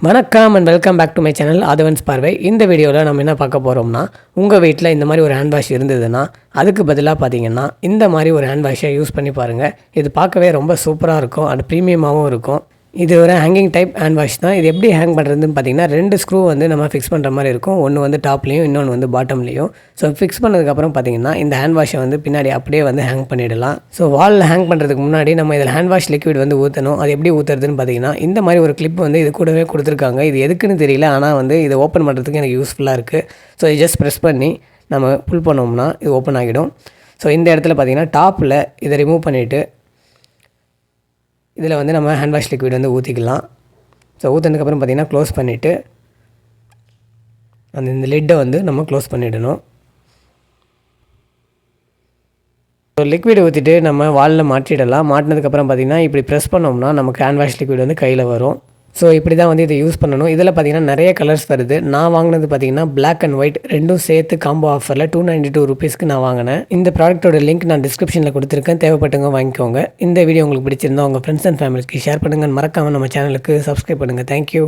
வணக்கம் and welcome back to my channel ஆதவன்ஸ் பார்வை. இந்த வீடியோவில் நம்ம என்ன பார்க்க போகிறோம்னா, உங்கள் வீட்டில் இந்த மாதிரி ஒரு ஹேண்ட் வாஷ் இருந்ததுன்னா அதுக்கு பதிலாக பார்த்தீங்கன்னா இந்த மாதிரி ஒரு ஹேண்ட் வாஷை யூஸ் பண்ணி பாருங்கள். இது பார்க்கவே ரொம்ப சூப்பராக இருக்கும் அண்ட் ப்ரீமியமாகவும் இருக்கும். இது ஒரு ஹேங்கிங் டைப் ஹேண்ட் வாஷ் தான். இது எப்படி ஹேங் பண்ணுறதுன்னு பார்த்தீங்கன்னா, 2 ஸ்க்ரூ வந்து நம்ம ஃபிக்ஸ் பண்ணுற மாதிரி இருக்கும். ஒன்று வந்து டாப்லேயும், இன்னொன்று வந்து பாட்டம்லேயும். ஸோ ஃபிக்ஸ் பண்ணதுக்கப்புறம் பார்த்தீங்கன்னா இந்த ஹேண்ட் வாஷை வந்து பின்னாடி அப்படியே வந்து ஹேங் பண்ணிடலாம். ஸோ வாலில் ஹேங் பண்ணுறதுக்கு முன்னாடி நம்ம இதில் ஹேண்ட் வாஷ் லிக்விட் வந்து ஊற்றணும். அது எப்படி ஊற்றுறதுன்னு பார்த்தீங்கன்னா, இந்த மாதிரி ஒரு கிளிப் வந்து இது கூடவே கொடுத்துருக்காங்க. இது எதுக்குன்னு தெரியல, ஆனால் வந்து இதை ஓப்பன் பண்ணுறதுக்கு எனக்கு யூஸ்ஃபுல்லாக இருக்குது. ஸோ இது ஜஸ்ட் ப்ரெஸ் பண்ணி நம்ம புல் பண்ணோம்னா இது ஓப்பன் ஆகிடும். ஸோ இந்த இடத்துல பார்த்தீங்கன்னா டாப்பில் இதை ரிமூவ் பண்ணிவிட்டு இதில் வந்து நம்ம ஹேண்ட் வாஷ் லிக்விட் வந்து ஊற்றிக்கலாம். ஸோ ஊற்றினதுக்கப்புறம் பார்த்திங்கன்னா க்ளோஸ் பண்ணிவிட்டு இந்த லிட்டை வந்து நம்ம க்ளோஸ் பண்ணிடணும். ஸோ லிக்விட் ஊற்றிட்டு நம்ம வாலில் மாட்டிடலாம். மாட்டினதுக்கப்புறம் பார்த்திங்கன்னா இப்படி ப்ரெஸ் பண்ணோம்னா நமக்கு ஹேண்ட் வாஷ் லிக்விட் வந்து கையில் வரும். ஸோ இப்படி தான் வந்து இதை யூஸ் பண்ணணும். இதில் பார்த்திங்கன்னா நிறைய கலர்ஸ் வருது. நான் வாங்கினது பார்த்திங்கன்னா பிளாக் அண்ட் ஒயிட் ரெண்டும் சேர்த்து காம்போ ஆஃபரில் 292 ருபீஸ்க்கு நான் வாங்கினேன். இந்த ப்ராடக்ட்டோட லிங்க் நான் டிஸ்கிரிப்ஷனில் கொடுத்துருக்கேன், தேவைப்பட்டவங்க வாங்கிக்கோங்க. இந்த வீடியோ உங்களுக்கு பிடிச்சிருந்தா உங்கள் ஃப்ரெண்ட்ஸ் அண்ட் ஃபேமிலிக்கு ஷேர் பண்ணுங்கள். மறக்காமல் நம்ம சேனலுக்கு சப்ஸ்கிரைப் பண்ணுங்கள். தேங்க்யூ.